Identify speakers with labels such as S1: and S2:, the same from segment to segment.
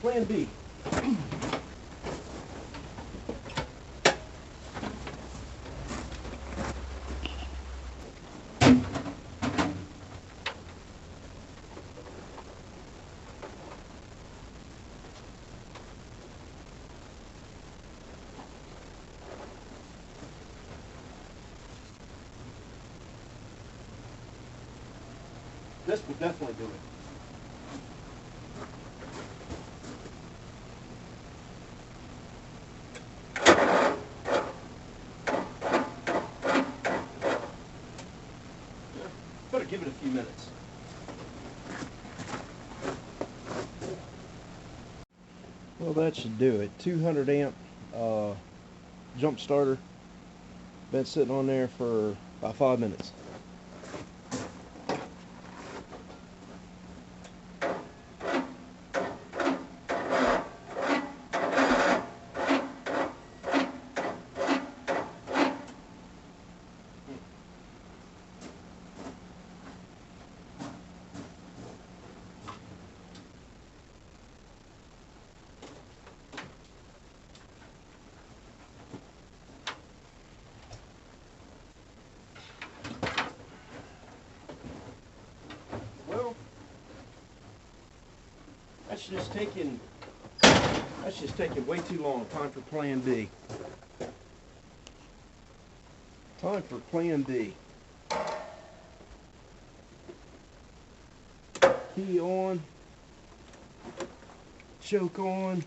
S1: Plan B. This will definitely do it. Better give it a few minutes. Well, that should do it. 200 amp jump starter. Been sitting on there for about 5 minutes. That's just taking way too long. Time for Plan B. Time for Plan B. Key on. Choke on.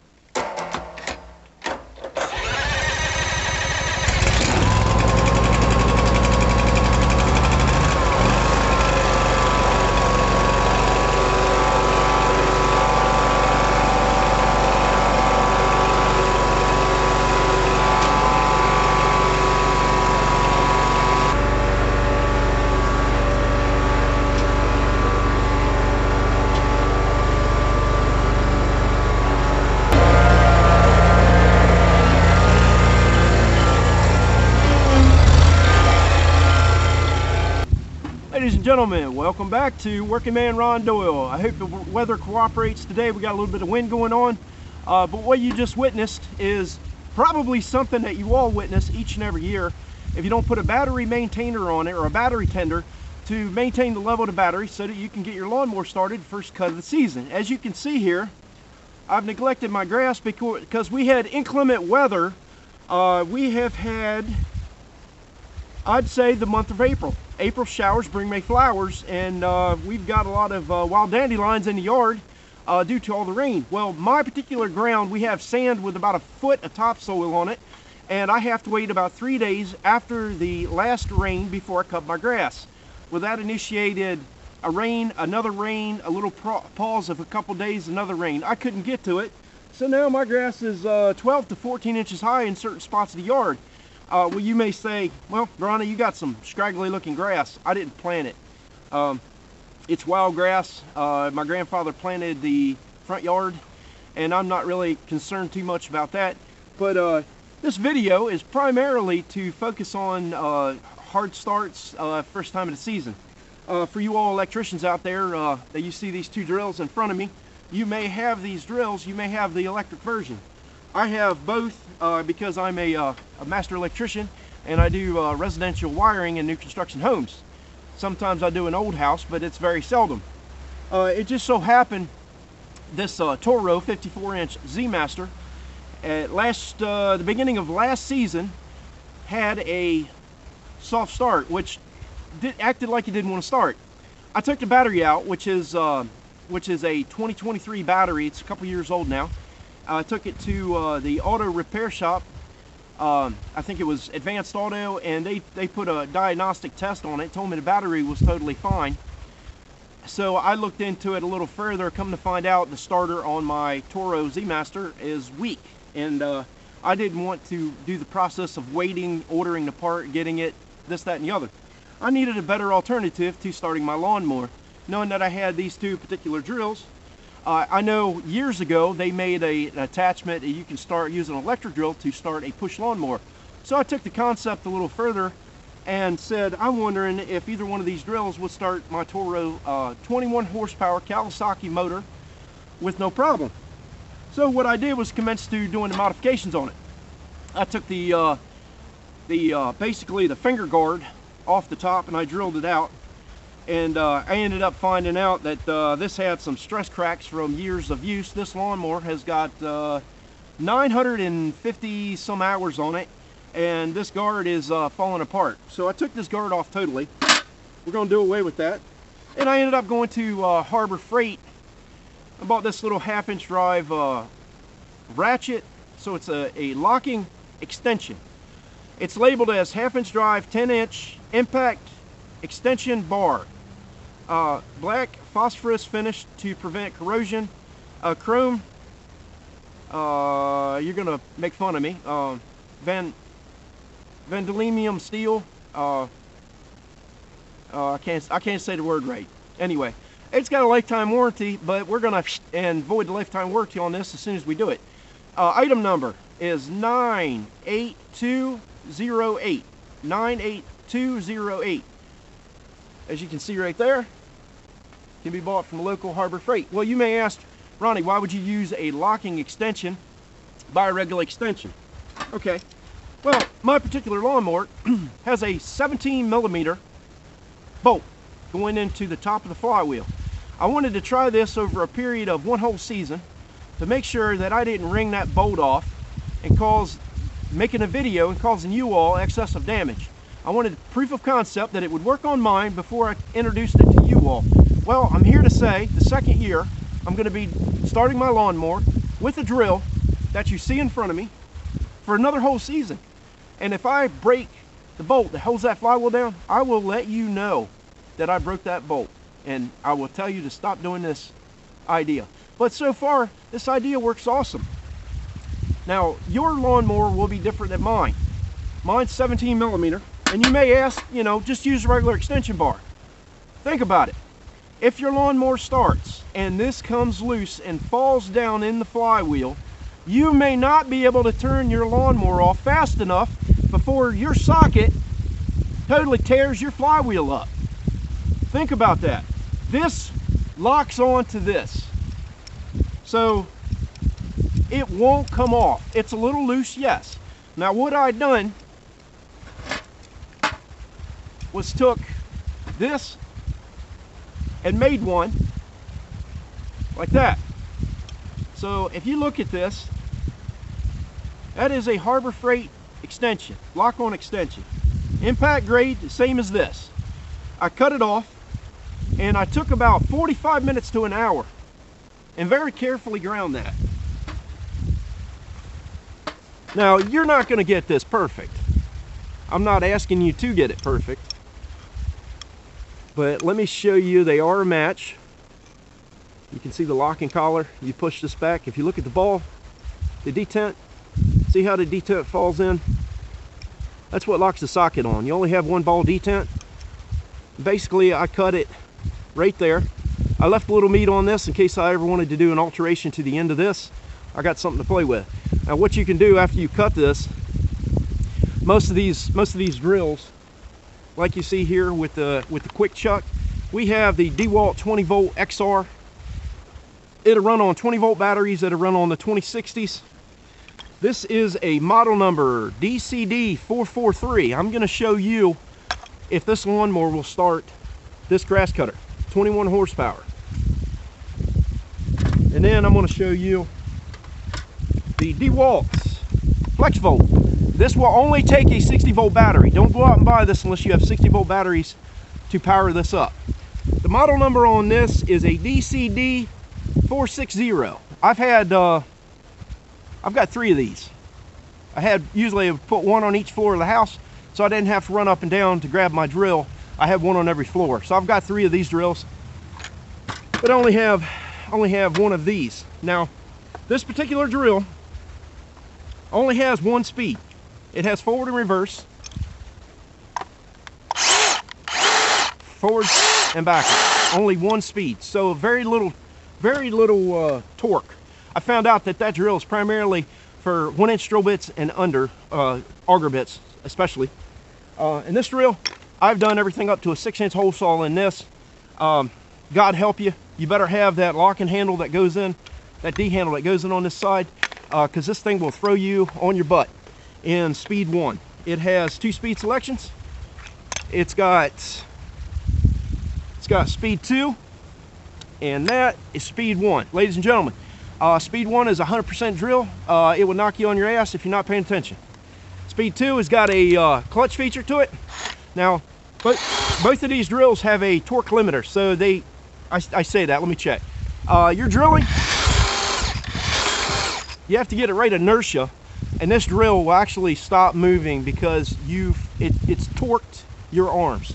S1: Ladies and gentlemen, welcome back to Working Man Ron Doyle. I hope the weather cooperates today. We got a little bit of wind going on, but what you just witnessed is probably something that you all witness each and every year. If you don't put a battery maintainer on it or a battery tender to maintain the level of the battery so that you can get your lawnmower started first cut of the season. As you can see here, I've neglected my grass because we had inclement weather. We have had, I'd say, the month of April. April showers bring May flowers, and we've got a lot of wild dandelions in the yard due to all the rain. Well, my particular ground, we have sand with about a foot of topsoil on it, and I have to wait about 3 days after the last rain before I cut my grass. Well, that initiated a rain, another rain, a little pause of a couple days, another rain. I couldn't get to it, so now my grass is 12 to 14 inches high in certain spots of the yard. Well, you may say, well, Ronnie, you got some scraggly looking grass. I didn't plant it. It's wild grass. My grandfather planted the front yard, and I'm not really concerned too much about that. But this video is primarily to focus on hard starts first time of the season. For you all electricians out there, that you see these two drills in front of me, you may have these drills, you may have the electric version. I have both because I'm a master electrician, and I do residential wiring in new construction homes. Sometimes I do an old house, but it's very seldom. It just so happened this Toro 54-inch Z-Master at the beginning of last season had a soft start, which acted like it didn't want to start. I took the battery out, which is a 2023 battery. It's a couple years old now. I took it to the auto repair shop. I think it was Advanced Auto, and they put a diagnostic test on it, told me the battery was totally fine. So I looked into it a little further, come to find out the starter on my Toro Z-Master is weak, and I didn't want to do the process of waiting, ordering the part, getting it, this, that, and the other. I needed a better alternative to starting my lawnmower, knowing that I had these two particular drills. I know years ago they made an attachment that you can start using an electric drill to start a push lawnmower. So I took the concept a little further and said, I'm wondering if either one of these drills would start my Toro 21 horsepower Kawasaki motor with no problem. So what I did was commence to doing the modifications on it. I took basically the finger guard off the top and I drilled it out, and I ended up finding out that this had some stress cracks from years of use. This lawnmower has got 950 some hours on it, and this guard is falling apart. So I took this guard off totally. We're going to do away with that, and I ended up going to Harbor Freight. I bought this little 1/2-inch drive ratchet. So it's a locking extension. It's labeled as 1/2-inch drive 10-inch impact extension bar. Black phosphorus finish to prevent corrosion. Chrome, you're gonna make fun of me. Vanadium steel. I can't say the word right. Anyway, it's got a lifetime warranty, but we're gonna void the lifetime warranty on this as soon as we do it. Item number is 98208. 98208. As you can see right there, can be bought from the local Harbor Freight. Well, you may ask, Ronnie, why would you use a locking extension by a regular extension? Okay, well, my particular lawnmower has a 17mm bolt going into the top of the flywheel. I wanted to try this over a period of one whole season to make sure that I didn't wring that bolt off and making a video and causing you all excessive damage. I wanted proof of concept that it would work on mine before I introduced it to you all. Well, I'm here to say the second year I'm going to be starting my lawnmower with a drill that you see in front of me for another whole season. And if I break the bolt that holds that flywheel down, I will let you know that I broke that bolt, and I will tell you to stop doing this idea. But so far, this idea works awesome. Now, your lawnmower will be different than mine. Mine's 17mm, and you may ask, just use a regular extension bar. Think about it. If your lawnmower starts and this comes loose and falls down in the flywheel, you may not be able to turn your lawnmower off fast enough before your socket totally tears your flywheel up. Think about that. This locks onto this, so it won't come off. It's a little loose, yes. Now what I done was took this and made one like that. So if you look at this, that is a Harbor Freight extension, lock-on extension. Impact grade, the same as this. I cut it off, and I took about 45 minutes to an hour and very carefully ground that. Now, you're not going to get this perfect. I'm not asking you to get it perfect. But let me show you, they are a match. You can see the locking collar. You push this back. If you look at the ball, the detent, see how the detent falls in? That's what locks the socket on. You only have one ball detent. Basically, I cut it right there. I left a little meat on this in case I ever wanted to do an alteration to the end of this. I got something to play with. Now what you can do after you cut this, most of these drills, like you see here with the quick chuck, we have the DeWalt 20V XR. It'll run on 20V batteries. It'll run on the 2060s. This is a model number DCD443. I'm going to show you if this lawnmower will start this grass cutter. 21 horsepower. And then I'm going to show you the DeWalt's Flex Volt. This will only take a 60V battery. Don't go out and buy this unless you have 60V batteries to power this up. The model number on this is a DCD460. I've got 3 of these. Usually I would put one on each floor of the house, so I didn't have to run up and down to grab my drill. I have one on every floor. So I've got 3 of these drills, but I only have one of these. Now, this particular drill only has one speed. It has forward and reverse, forward and backward. Only one speed, so very little torque. I found out that drill is primarily for 1-inch drill bits and under, auger bits especially. And this drill, I've done everything up to a 6-inch hole saw in this. God help you, you better have that locking handle that goes in that D handle that goes in on this side, because this thing will throw you on your butt in speed 1. It has 2 speed selections. It's got speed 2, and that is speed 1. Ladies and gentlemen, speed 1 is 100% drill. It will knock you on your ass if you're not paying attention. Speed 2 has got a clutch feature to it. Now, both of these drills have a torque limiter, so I say that, let me check. You're drilling, you have to get it right inertia, and this drill will actually stop moving because it's torqued your arms.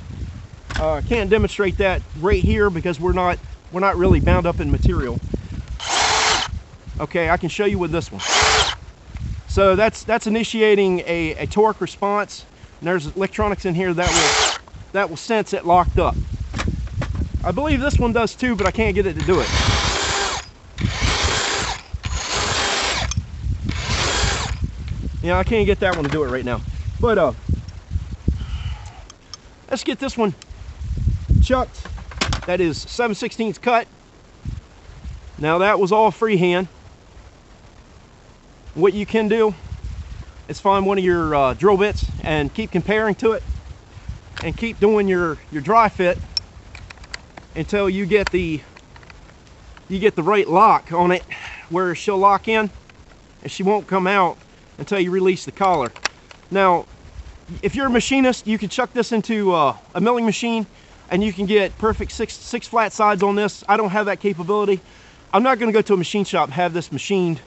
S1: Can't demonstrate that right here because we're not really bound up in material. Okay, I can show you with this one. So that's initiating a torque response, and there's electronics in here that will sense it locked up. I believe this one does too, but I can't get it to do it. Yeah, I can't get that one to do it right now. But let's get this one chucked. That is 7/16 cut. Now that was all freehand. What you can do is find one of your drill bits and keep comparing to it, and keep doing your dry fit until you get the right lock on it, where she'll lock in and she won't come out until you release the collar. Now, if you're a machinist, you can chuck this into a milling machine and you can get perfect six flat sides on this. I don't have that capability. I'm not going to go to a machine shop and have this machined.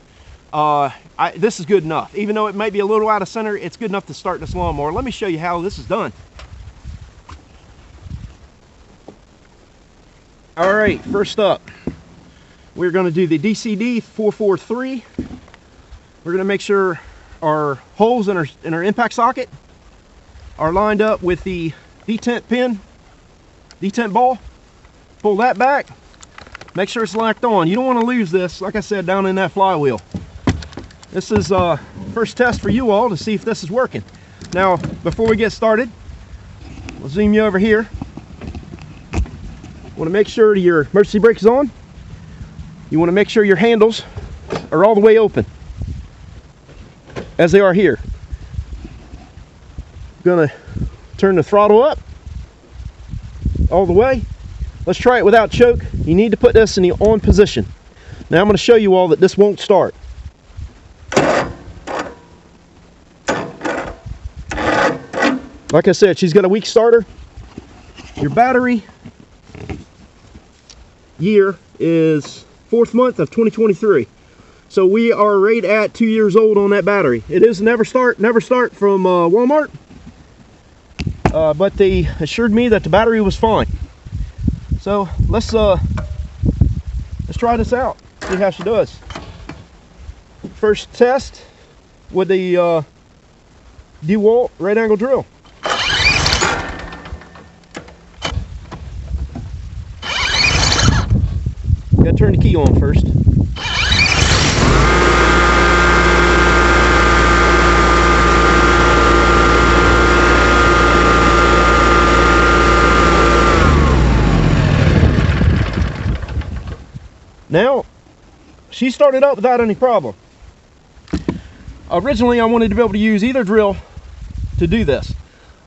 S1: This is good enough. Even though it might be a little out of center, it's good enough to start this lawnmower. Let me show you how this is done. All right, first up, we're going to do the DCD 443. We're going to make sure our holes in our impact socket are lined up with the detent pin, detent ball. Pull that back. Make sure it's locked on. You don't want to lose this, like I said, down in that flywheel. This is first test for you all to see if this is working. Now, before we get started, we'll zoom you over here. Want to make sure your emergency brake is on. You want to make sure your handles are all the way open, as they are here. Gonna turn the throttle up all the way. Let's try it without choke. You need to put this in the on position. Now I'm going to show you all that this won't start. Like I said, she's got a weak starter. Your battery year is 4th month of 2023. So we are right at 2 years old on that battery. It is never start from Walmart. But they assured me that the battery was fine. So let's try this out, see how she does. First test with the DeWalt right angle drill. Gotta turn the key on first. Now, she started up without any problem. Originally, I wanted to be able to use either drill to do this.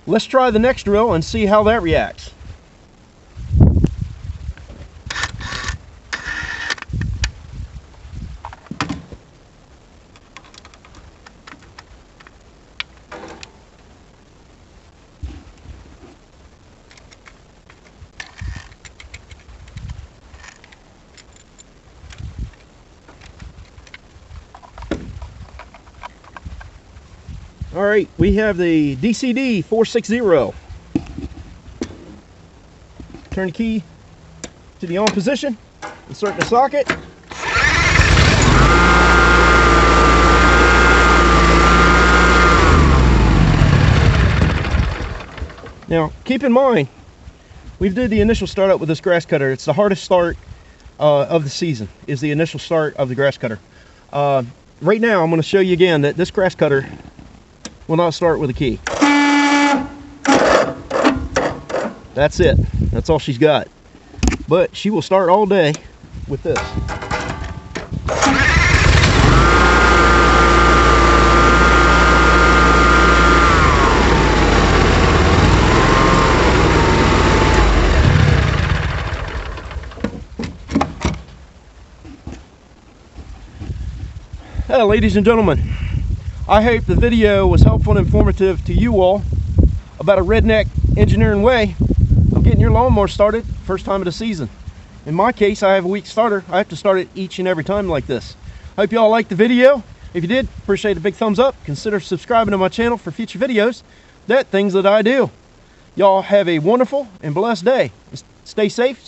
S1: Let's try the next drill and see how that reacts. All right, we have the DCD 460. Turn the key to the on position, insert the socket. Now, keep in mind, we've did the initial startup with this grass cutter. It's the hardest start of the season, is the initial start of the grass cutter. Right now, I'm going to show you again that this grass cutter will not start with a key. That's it. That's all she's got. But she will start all day with this. Ladies and gentlemen, I hope the video was helpful and informative to you all about a redneck engineering way of getting your lawnmower started first time of the season. In my case, I have a weak starter. I have to start it each and every time like this. I hope you all liked the video. If you did, appreciate a big thumbs up. Consider subscribing to my channel for future videos, things that I do. Y'all have a wonderful and blessed day. Stay safe.